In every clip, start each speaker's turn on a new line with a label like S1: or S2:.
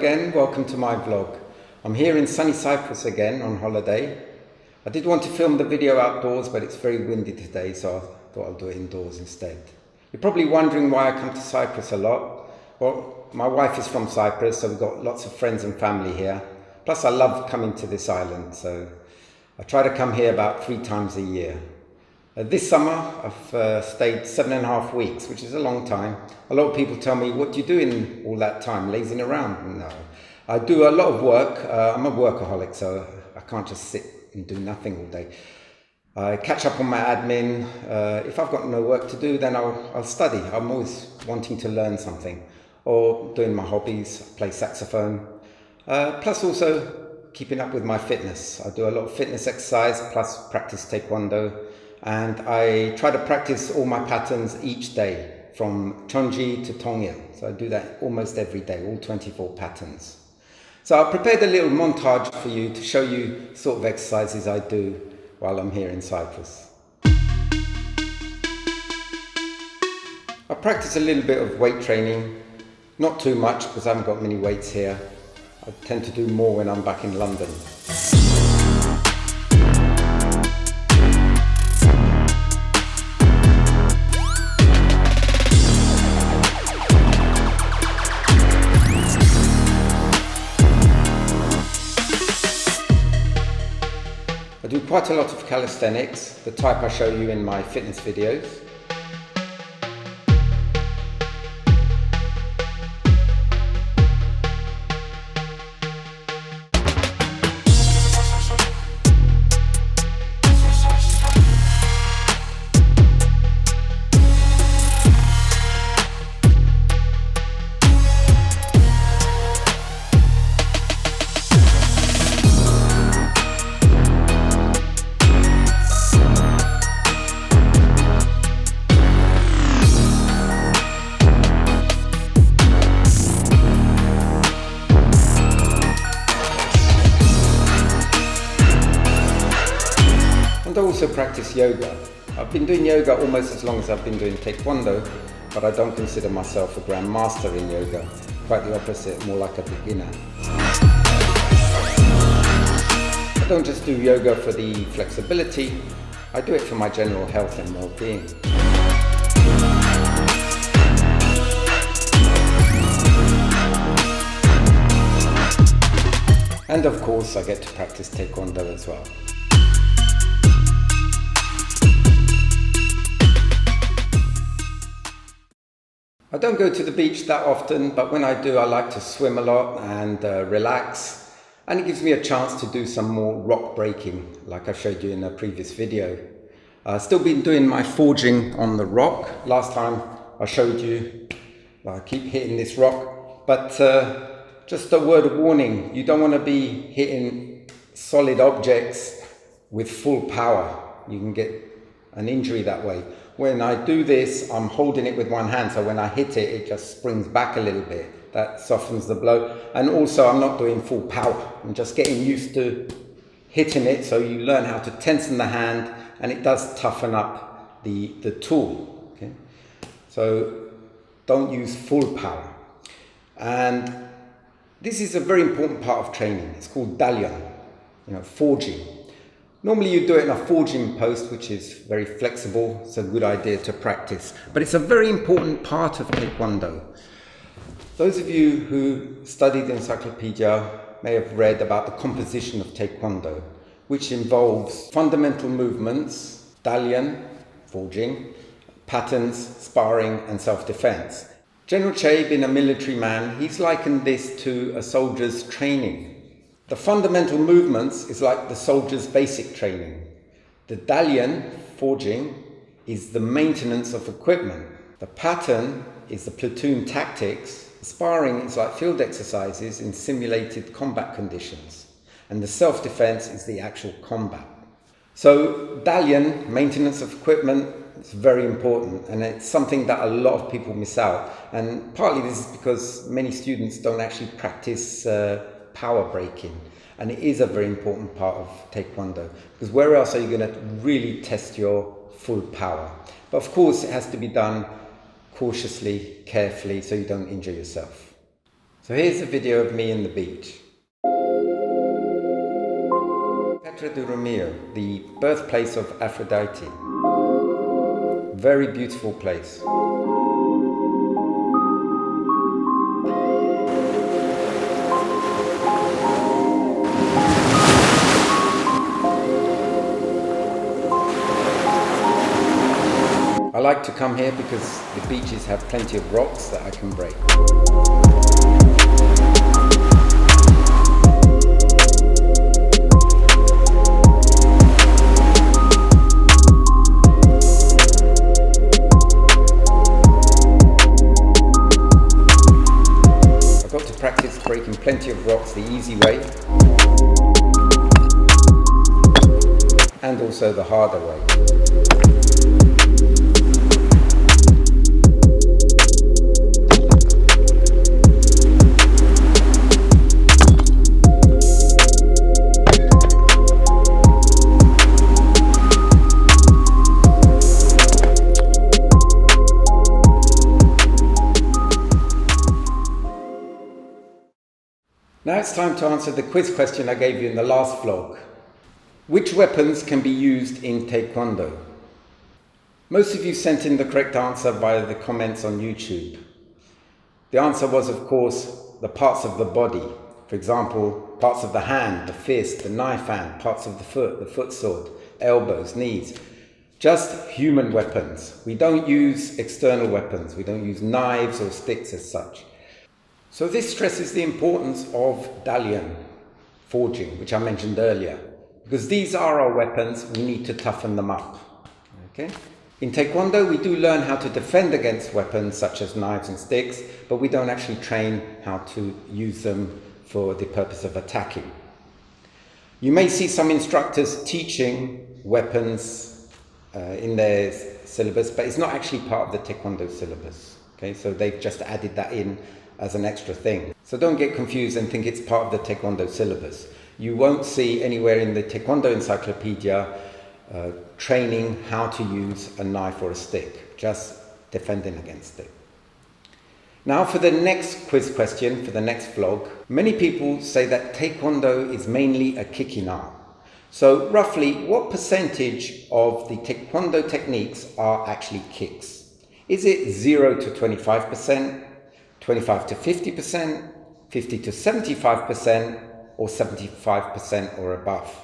S1: again, welcome to my vlog. I'm here in sunny Cyprus again on holiday. I did want to film the video outdoors, but it's very windy today, so I thought I'll do it indoors instead. You're probably wondering why I come to Cyprus a lot. Well, my wife is from Cyprus, so we've got lots of friends and family here. Plus I love coming to this island, so I try to come here about 3 times a year. This summer I've stayed 7.5 weeks, which is a long time. A lot of people tell me, what do you do in all that time, lazing around? No, I do a lot of work. I'm a workaholic, so I can't just sit and do nothing all day. I catch up on my admin. If I've got no work to do, then I'll study. I'm always wanting to learn something, or doing my hobbies, play saxophone. Plus also keeping up with my fitness. I do a lot of fitness exercise, plus practice Taekwondo. And I try to practice all my patterns each day, from Chonji to Tongil. So I do that almost every day, all 24 patterns. So I prepared a little montage for you to show you the sort of exercises I do while I'm here in Cyprus. I practice a little bit of weight training, not too much because I haven't got many weights here. I tend to do more when I'm back in London. I do quite a lot of calisthenics, the type I show you in my fitness videos. And I also practice yoga. I've been doing yoga almost as long as I've been doing Taekwondo, but I don't consider myself a grandmaster in yoga. Quite the opposite, more like a beginner. I don't just do yoga for the flexibility, I do it for my general health and well-being. And of course, I get to practice Taekwondo as well. I don't go to the beach that often, but when I do, I like to swim a lot and relax. And it gives me a chance to do some more rock breaking, like I showed you in a previous video. I've still been doing my forging on the rock. Last time I showed you, I keep hitting this rock, but just a word of warning, you don't want to be hitting solid objects with full power. You can get an injury that way. When I do this, I'm holding it with one hand, so when I hit it, it just springs back a little bit. That softens the blow. And also, I'm not doing full power. I'm just getting used to hitting it, so you learn how to tension the hand, and it does toughen up the tool. Okay? So don't use full power. And this is a very important part of training. It's called dalyon, forging. Normally you do it in a forging post, which is very flexible. It's a good idea to practice. But it's a very important part of Taekwondo. Those of you who studied the encyclopedia may have read about the composition of Taekwondo, which involves fundamental movements, dalyon, forging, patterns, sparring, and self-defense. General Che, being a military man, he's likened this to a soldier's training. The fundamental movements is like the soldier's basic training. The dalyon, forging, is the maintenance of equipment. The pattern is the platoon tactics. The sparring is like field exercises in simulated combat conditions. And the self-defense is the actual combat. So dalyon, maintenance of equipment, is very important, and it's something that a lot of people miss out. And partly this is because many students don't actually practice power breaking, and it is a very important part of Taekwondo, because where else are you going to really test your full power? But of course it has to be done cautiously, carefully, so you don't injure yourself. So here's a video of me in the beach. Petra de Romeo, the birthplace of Aphrodite. Very beautiful place. I like to come here because the beaches have plenty of rocks that I can break. I've got to practice breaking plenty of rocks the easy way and also the harder way. Now it's time to answer the quiz question I gave you in the last vlog. Which weapons can be used in Taekwondo? Most of you sent in the correct answer via the comments on YouTube. The answer was, of course, the parts of the body. For example, parts of the hand, the fist, the knife hand, parts of the foot sword, elbows, knees. Just human weapons. We don't use external weapons. We don't use knives or sticks as such. So this stresses the importance of dalian, forging, which I mentioned earlier. Because these are our weapons, we need to toughen them up. Okay? In Taekwondo, we do learn how to defend against weapons such as knives and sticks, but we don't actually train how to use them for the purpose of attacking. You may see some instructors teaching weapons in their syllabus, but it's not actually part of the Taekwondo syllabus. Okay? So they've just added that in as an extra thing. So don't get confused and think it's part of the Taekwondo syllabus. You won't see anywhere in the Taekwondo encyclopedia training how to use a knife or a stick, just defending against it. Now for the next quiz question, for the next vlog, many people say that Taekwondo is mainly a kicking art. So roughly, what percentage of the Taekwondo techniques are actually kicks? Is it 0 to 25%? 25 to 50%, 50 to 75%, or 75% or above?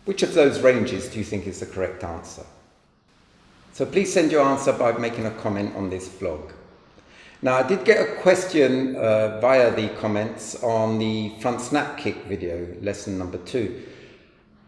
S1: Which of those ranges do you think is the correct answer? So please send your answer by making a comment on this vlog. Now I did get a question via the comments on the front snap kick video, lesson number 2.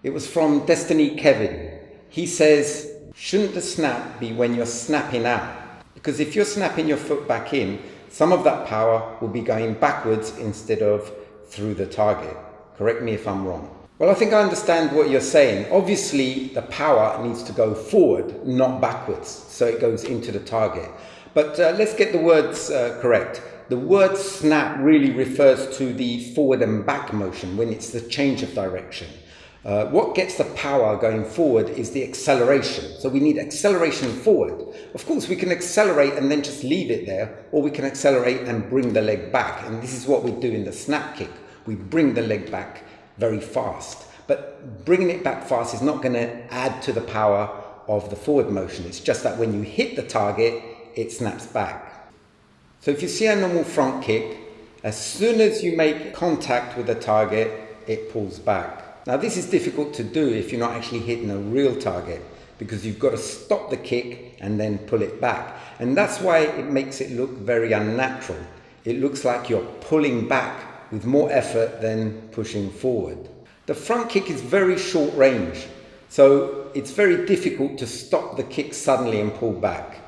S1: It was from Destiny Kevin. He says, shouldn't the snap be when you're snapping out? Because if you're snapping your foot back in, some of that power will be going backwards instead of through the target. Correct me if I'm wrong. Well, I think I understand what you're saying. Obviously, the power needs to go forward, not backwards, so it goes into the target. But let's get the words correct. The word snap really refers to the forward and back motion when it's the change of direction. What gets the power going forward is the acceleration. So we need acceleration forward. Of course, we can accelerate and then just leave it there, or we can accelerate and bring the leg back. And this is what we do in the snap kick. We bring the leg back very fast. But bringing it back fast is not going to add to the power of the forward motion. It's just that when you hit the target, it snaps back. So if you see a normal front kick, as soon as you make contact with the target, it pulls back. Now this is difficult to do if you're not actually hitting a real target, because you've got to stop the kick and then pull it back. And that's why it makes it look very unnatural. It looks like you're pulling back with more effort than pushing forward. The front kick is very short range, so it's very difficult to stop the kick suddenly and pull back.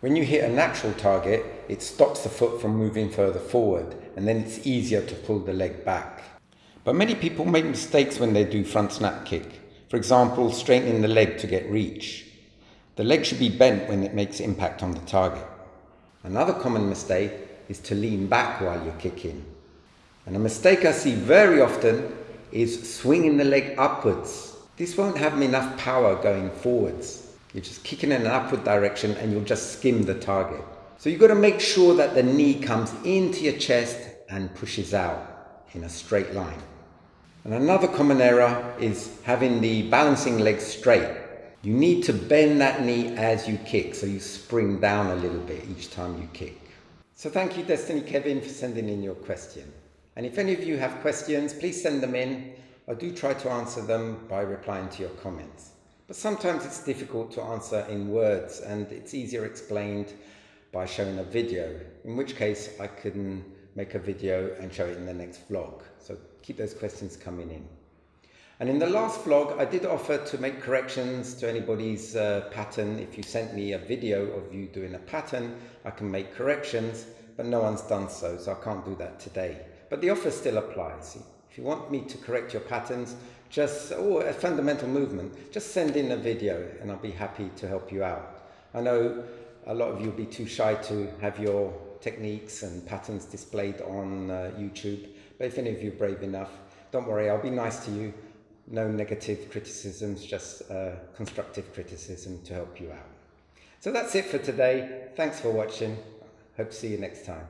S1: When you hit a natural target, it stops the foot from moving further forward, and then it's easier to pull the leg back. But many people make mistakes when they do front snap kick. For example, straightening the leg to get reach. The leg should be bent when it makes impact on the target. Another common mistake is to lean back while you're kicking. And a mistake I see very often is swinging the leg upwards. This won't have enough power going forwards. You're just kicking in an upward direction and you'll just skim the target. So you've got to make sure that the knee comes into your chest and pushes out in a straight line. And another common error is having the balancing leg straight. You need to bend that knee as you kick, so you spring down a little bit each time you kick. So thank you, Destiny Kevin, for sending in your question. And if any of you have questions, please send them in. I do try to answer them by replying to your comments. But sometimes it's difficult to answer in words, and it's easier explained by showing a video, in which case I can make a video and show it in the next vlog. So keep those questions coming in. And in the last vlog, I did offer to make corrections to anybody's pattern. If you sent me a video of you doing a pattern, I can make corrections, but no one's done so, so I can't do that today. But the offer still applies. If you want me to correct your patterns, or a fundamental movement, just send in a video and I'll be happy to help you out. I know a lot of you will be too shy to have your techniques and patterns displayed on YouTube, but if any of you are brave enough, don't worry, I'll be nice to you. No negative criticisms, just constructive criticism to help you out. So that's it for today. Thanks for watching. Hope to see you next time.